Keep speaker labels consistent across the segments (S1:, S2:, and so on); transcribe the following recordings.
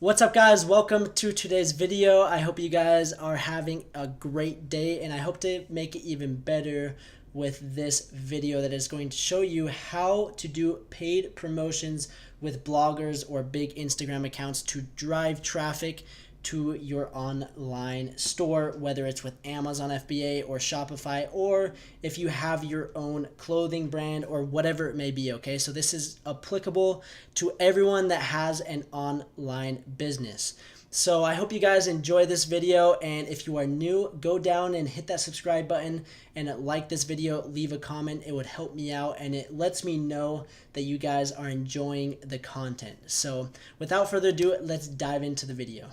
S1: What's up, guys? Welcome to today's video. I hope you guys are having a great day, and I hope to make it even better with this video that is going to show you how to do paid promotions with bloggers or big Instagram accounts to drive traffic to your online store, whether it's with Amazon FBA or Shopify, or if you have your own clothing brand or whatever it may be. Okay, so this is applicable to everyone that has an online business. So I hope you guys enjoy this video, and if you are new, go down and hit that subscribe button and like this video, leave a comment. It would help me out and it lets me know that you guys are enjoying the content. So without further ado, let's dive into the video.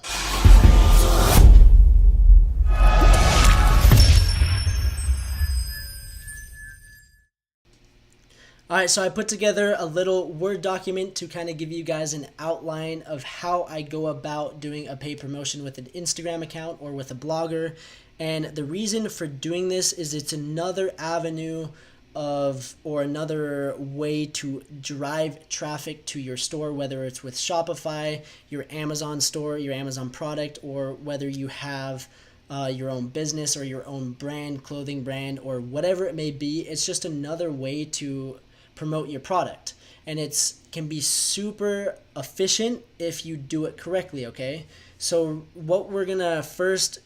S1: Alright, so I put together a little Word document to kind of give you guys an outline of how I go about doing a paid promotion with an Instagram account or with a blogger. And the reason for doing this is it's another avenue or another way to drive traffic to your store, whether it's with Shopify, your Amazon store, your Amazon product, or whether you have your own business or your own brand, clothing brand, or whatever it may be. It's just another way to promote your product, and it can be super efficient if you do it correctly. Okay, so what we're gonna first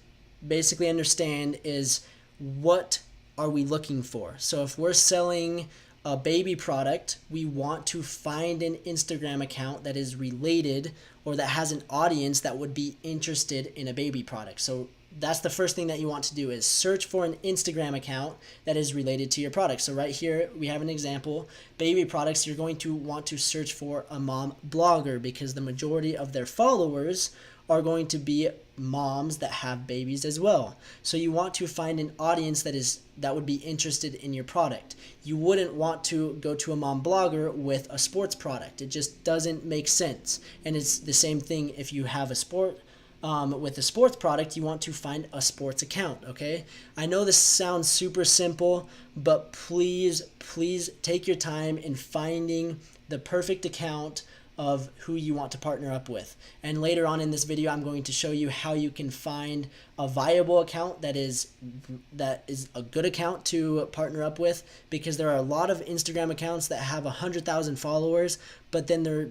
S1: basically understand is what are we looking for. So if we're selling a baby product, we want to find an Instagram account that is related or that has an audience that would be interested in a baby product. So that's the first thing that you want to do, is search for an Instagram account that is related to your product. So right here we have an example, baby products. You're going to want to search for a mom blogger because the majority of their followers are going to be moms that have babies as well. So you want to find an audience that would be interested in your product. You wouldn't want to go to a mom blogger with a sports product. It just doesn't make sense. And it's the same thing if you have a with a sports product, you want to find a sports account. Okay, I know this sounds super simple, but please take your time in finding the perfect account of who you want to partner up with. And later on in this video, I'm going to show you how you can find a viable account that is a good account to partner up with, because there are a lot of Instagram accounts that have 100,000 followers, but then they're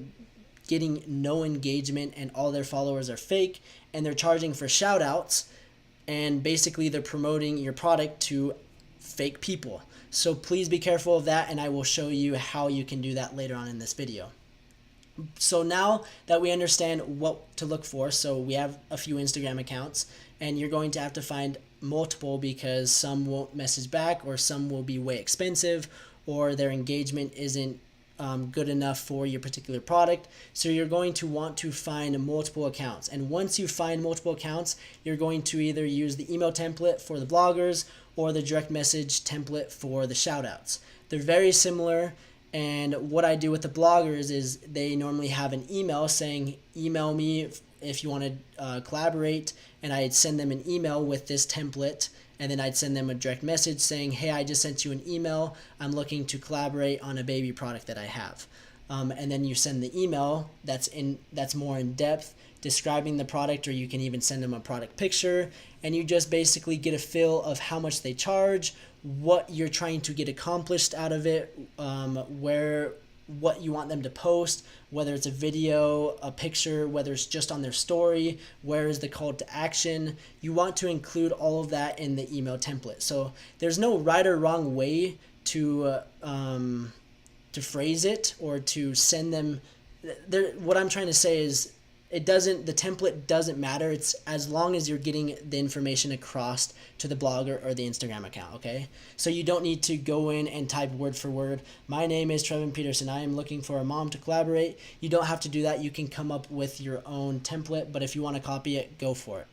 S1: getting no engagement and all their followers are fake, and they're charging for shout outs, and basically they're promoting your product to fake people. So please be careful of that, and I will show you how you can do that later on in this video. So now that we understand what to look for, so we have a few Instagram accounts, and you're going to have to find multiple because some won't message back, or some will be way expensive, or their engagement isn't good enough for your particular product. So you're going to want to find multiple accounts, and once you find multiple accounts, you're going to either use the email template for the bloggers or the direct message template for the shoutouts. They're very similar, and what I do with the bloggers is they normally have an email saying email me if you want to collaborate, and I'd send them an email with this template, and then I'd send them a direct message saying, hey, I just sent you an email. I'm looking to collaborate on a baby product that I have. And then you send the email that's more in depth, describing the product, or you can even send them a product picture, and you just basically get a feel of how much they charge, what you're trying to get accomplished out of it, what you want them to post, whether it's a video, a picture, whether it's just on their story, where is the call to action. You want to include all of that in the email template. So there's no right or wrong way to phrase it or to send them. What I'm trying to say is the template doesn't matter. It's as long as you're getting the information across to the blogger or the Instagram account. Okay, so you don't need to go in and type word for word, my name is Trevin Peterson, I am looking for a mom to collaborate. You don't have to do that. You can come up with your own template, but if you want to copy it, go for it.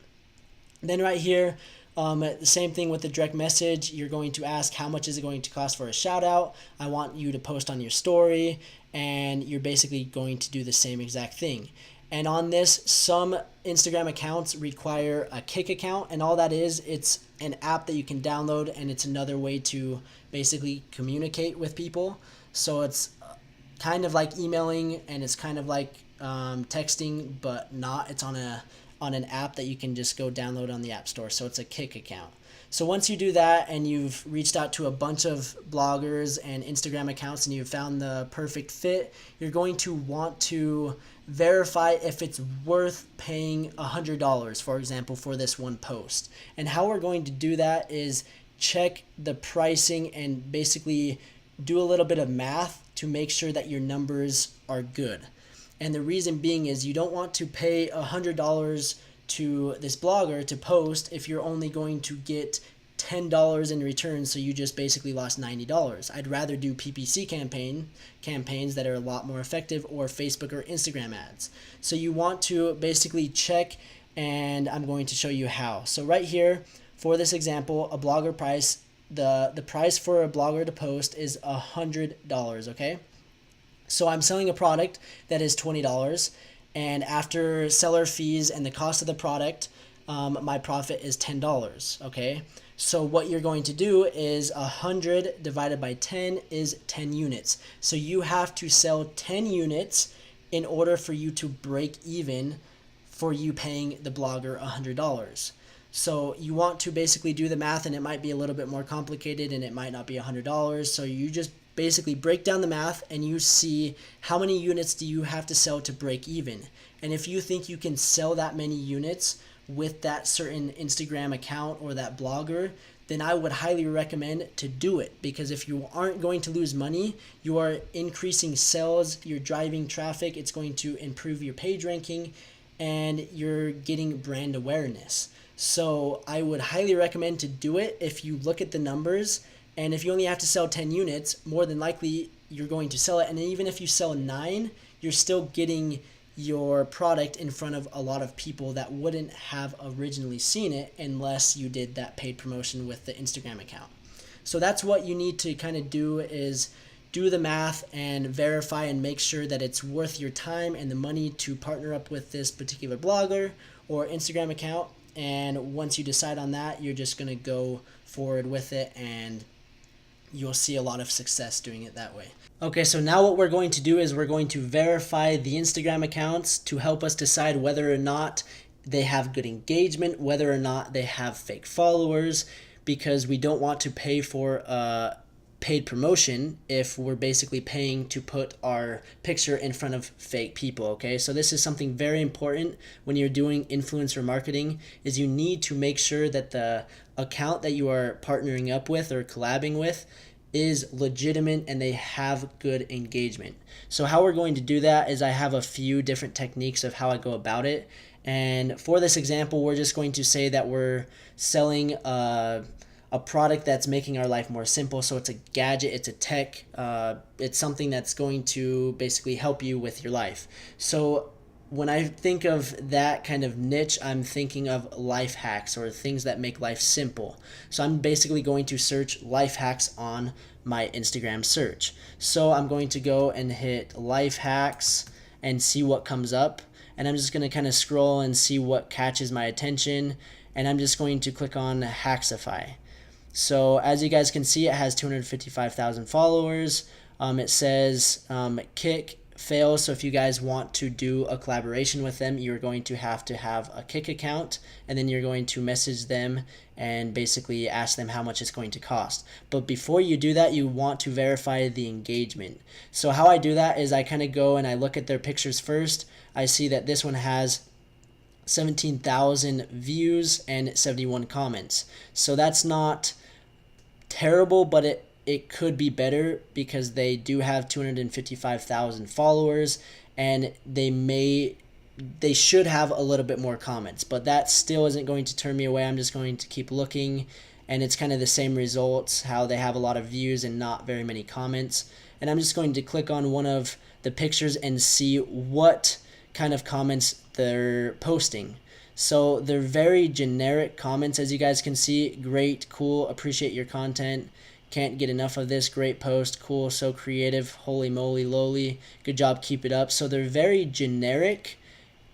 S1: Then right here, the same thing with the direct message. You're going to ask, how much is it going to cost for a shout out? I want you to post on your story, and you're basically going to do the same exact thing. And on this, some Instagram accounts require a Kick account, and all that is, it's an app that you can download, and it's another way to basically communicate with people. So it's kind of like emailing, and it's kind of like texting, but not. It's on an app that you can just go download on the App Store. So it's a Kick account. So once you do that and you've reached out to a bunch of bloggers and Instagram accounts and you've found the perfect fit, you're going to want to verify if it's worth paying $100, for example, for this one post. And how we're going to do that is check the pricing and basically do a little bit of math to make sure that your numbers are good. And the reason being is you don't want to pay $100 to this blogger to post if you're only going to get $10 in return, so you just basically lost $90. I'd rather do PPC campaigns that are a lot more effective, or Facebook or Instagram ads. So you want to basically check, and I'm going to show you how. So right here, for this example, a blogger price, the price for a blogger to post is $100, okay? So I'm selling a product that is $20, and after seller fees and the cost of the product, my profit is $10, okay? So what you're going to do is 100 divided by 10 is 10 units. So you have to sell 10 units in order for you to break even for you paying the blogger $100. So you want to basically do the math, and it might be a little bit more complicated and it might not be $100. So you just basically break down the math and you see how many units do you have to sell to break even. And if you think you can sell that many units with that certain Instagram account or that blogger, then I would highly recommend to do it, because if you aren't going to lose money, you are increasing sales, you're driving traffic, it's going to improve your page ranking, and you're getting brand awareness. So I would highly recommend to do it if you look at the numbers. And if you only have to sell 10 units, more than likely you're going to sell it. And even if you sell 9, you're still getting your product in front of a lot of people that wouldn't have originally seen it unless you did that paid promotion with the Instagram account. So that's what you need to kind of do, is do the math and verify and make sure that it's worth your time and the money to partner up with this particular blogger or Instagram account. And once you decide on that, you're just going to go forward with it, and you'll see a lot of success doing it that way. Okay, so now what we're going to do is we're going to verify the Instagram accounts to help us decide whether or not they have good engagement, whether or not they have fake followers, because we don't want to pay for a paid promotion if we're basically paying to put our picture in front of fake people, okay? So this is something very important when you're doing influencer marketing, is you need to make sure that the account that you are partnering up with or collabing with is legitimate and they have good engagement. So how we're going to do that is I have a few different techniques of how I go about it. And for this example, we're just going to say that we're selling a product that's making our life more simple. So it's a gadget, it's a tech, it's something that's going to basically help you with your life. So when I think of that kind of niche, I'm thinking of life hacks or things that make life simple. So I'm basically going to search life hacks on my Instagram search. So I'm going to go and hit life hacks and see what comes up. And I'm just going to kind of scroll and see what catches my attention. And I'm just going to click on Hacksify. So as you guys can see, it has 255,000 followers. It says Kick fails. So if you guys want to do a collaboration with them, you're going to have a Kick account, and then you're going to message them and basically ask them how much it's going to cost. But before you do that, you want to verify the engagement. So how I do that is I kind of go and I look at their pictures first. I see that this one has 17,000 views and 71 comments. So that's not terrible, but it could be better because they do have 255,000 followers, and they should have a little bit more comments, but that still isn't going to turn me away. I'm just going to keep looking, and it's kind of the same results, how they have a lot of views and not very many comments. And I'm just going to click on one of the pictures and see what kind of comments they're posting. So they're very generic comments, as you guys can see. Great, cool, appreciate your content, can't get enough of this, great post, cool, so creative, holy moly lowly, good job, keep it up. So they're very generic,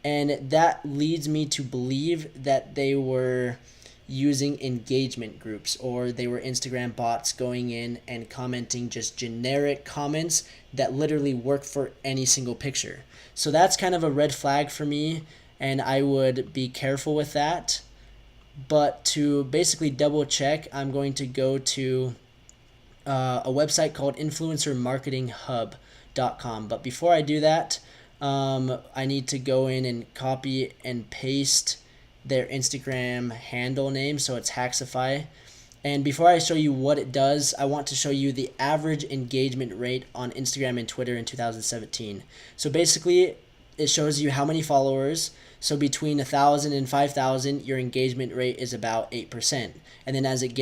S1: and that leads me to believe that they were using engagement groups, or they were Instagram bots going in and commenting just generic comments that literally work for any single picture. So that's kind of a red flag for me, and I would be careful with that. But to basically double check, I'm going to go to a website called influencermarketinghub.com. But before I do that, I need to go in and copy and paste their Instagram handle name. So it's Hacksify. And before I show you what it does, I want to show you the average engagement rate on Instagram and Twitter in 2017. So basically, it shows you how many followers. So between 1,000 and 5,000, your engagement rate is about 8%. And then as it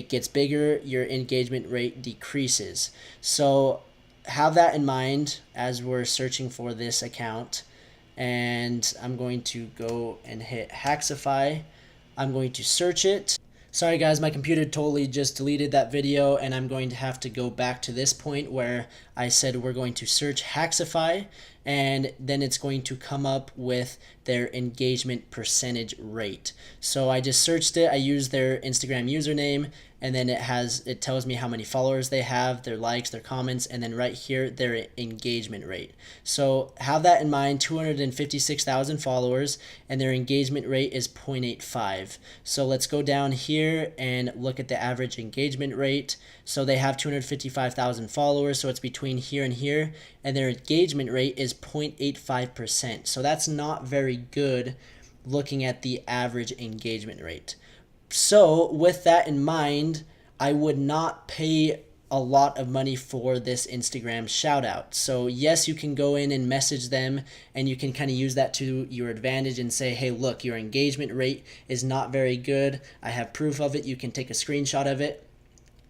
S1: gets bigger, your engagement rate decreases. So have that in mind as we're searching for this account. And I'm going to go and hit Hacksify. I'm going to search it. Sorry guys, my computer totally just deleted that video, and I'm going to have to go back to this point where I said we're going to search Hacksify, and then it's going to come up with their engagement percentage rate. So I just searched it, I used their Instagram username, and then it tells me how many followers they have, their likes, their comments, and then right here their engagement rate. So have that in mind, 256,000 followers, and their engagement rate is 0.85. So let's go down here and look at the average engagement rate. So they have 255,000 followers, so it's between here and here, and their engagement rate is 0.85%. So that's not very good looking at the average engagement rate. So with that in mind, I would not pay a lot of money for this Instagram shout out. So yes, you can go in and message them, and you can kind of use that to your advantage and say, hey, look, your engagement rate is not very good. I have proof of it. You can take a screenshot of it,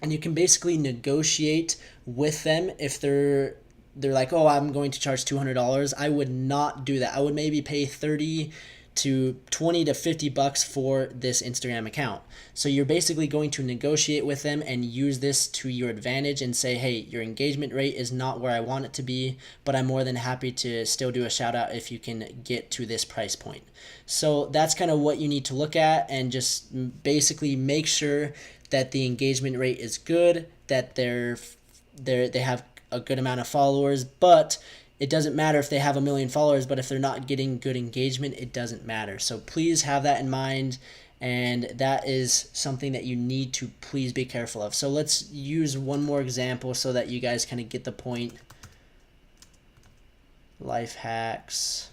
S1: and you can basically negotiate with them. If they're like, oh, I'm going to charge $200, I would not do that. I would maybe pay $30 to $20 to $50 for this Instagram account. So you're basically going to negotiate with them and use this to your advantage and say, hey, your engagement rate is not where I want it to be, but I'm more than happy to still do a shout out if you can get to this price point. So that's kind of what you need to look at, and just basically make sure that the engagement rate is good, that they have a good amount of followers. But it doesn't matter if they have 1 million followers, but if they're not getting good engagement, it doesn't matter. So please have that in mind, and that is something that you need to please be careful of. So let's use one more example so that you guys kind of get the point. Life hacks.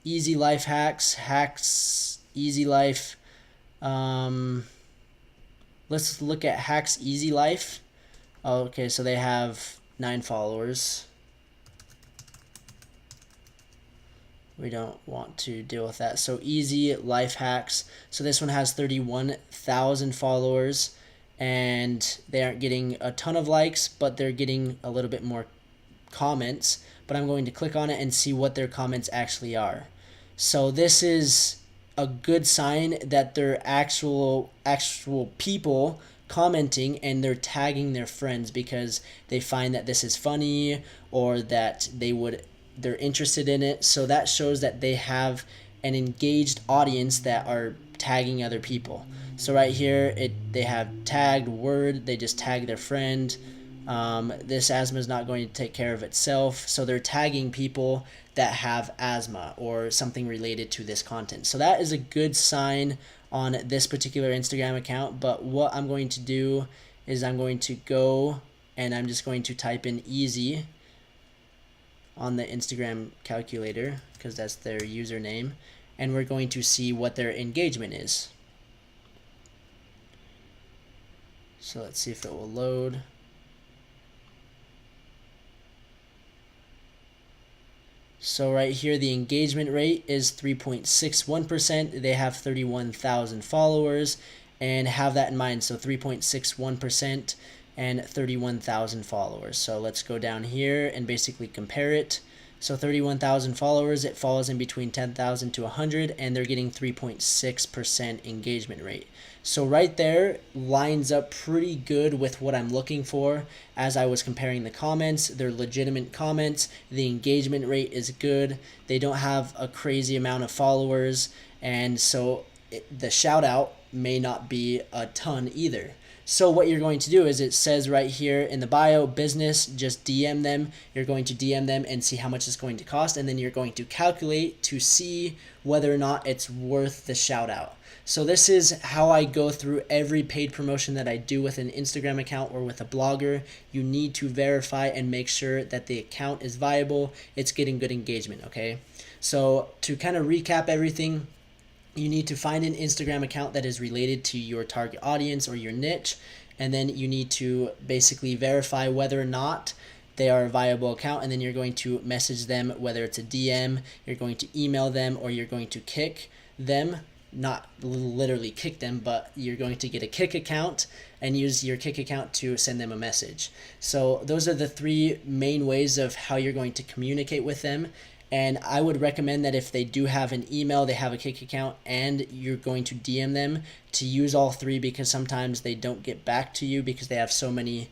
S1: Easy life hacks. Hacks easy life. Let's look at Hacks Easy Life. Okay, so they have 9 followers. We don't want to deal with that. So Easy Life Hacks. So this one has 31,000 followers, and they aren't getting a ton of likes, but they're getting a little bit more comments. But I'm going to click on it and see what their comments actually are. So this is a good sign that they're actual people commenting, and they're tagging their friends because they find that this is funny, or that they're interested in it. So that shows that they have an engaged audience that are tagging other people. So right here they have tagged word, they just tag their friend. This asthma is not going to take care of itself, so they're tagging people that have asthma or something related to this content. So that is a good sign on this particular Instagram account. But what I'm going to do is I'm going to go and I'm just going to type in easy on the Instagram calculator, because that's their username, and we're going to see what their engagement is. So let's see if it will load. So right here, the engagement rate is 3.61%. They have 31,000 followers, and have that in mind. So 3.61% and 31,000 followers. So let's go down here and basically compare it. So 31,000 followers, it falls in between 10,000 to 100, and they're getting 3.6% engagement rate. So right there lines up pretty good with what I'm looking for. As I was comparing the comments, they're legitimate comments. The engagement rate is good. They don't have a crazy amount of followers, and so the shout out may not be a ton either. So what you're going to do is, it says right here in the bio, business, just DM them. You're going to DM them and see how much it's going to cost, and then you're going to calculate to see whether or not it's worth the shout out. So this is how I go through every paid promotion that I do with an Instagram account or with a blogger. You need to verify and make sure that the account is viable, it's getting good engagement, okay? So to kind of recap everything, you need to find an Instagram account that is related to your target audience or your niche, and then you need to basically verify whether or not they are a viable account, and then you're going to message them, whether it's a DM, you're going to email them, or you're going to kick them. Not literally kick them, but you're going to get a kick account and use your kick account to send them a message. So those are the three main ways of how you're going to communicate with them. And I would recommend that if they do have an email, they have a kick account, and you're going to DM them, to use all three, because sometimes they don't get back to you because they have so many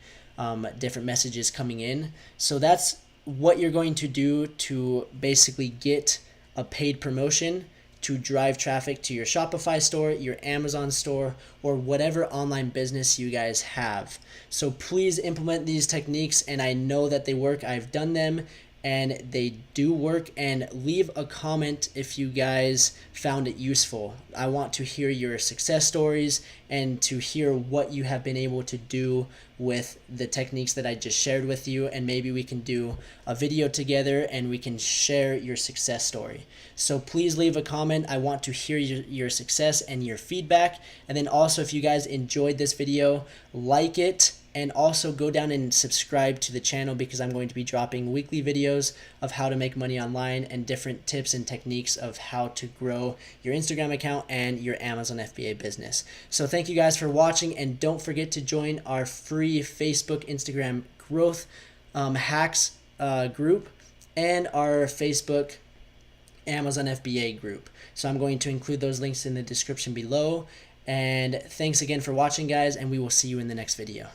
S1: different messages coming in. So that's what you're going to do to basically get a paid promotion to drive traffic to your Shopify store, your Amazon store, or whatever online business you guys have. So please implement these techniques, and I know that they work. I've done them and they do work. And leave a comment if you guys found it useful. I want to hear your success stories and to hear what you have been able to do with the techniques that I just shared with you, and maybe we can do a video together and we can share your success story. So please leave a comment. I want to hear your success and your feedback. And then also, if you guys enjoyed this video, like it, and also go down and subscribe to the channel, because I'm going to be dropping weekly videos of how to make money online and different tips and techniques of how to grow your Instagram account and your Amazon FBA business. So thank you guys for watching, and don't forget to join our free Facebook Instagram growth hacks group and our Facebook Amazon FBA group. So I'm going to include those links in the description below. And thanks again for watching, guys, and we will see you in the next video.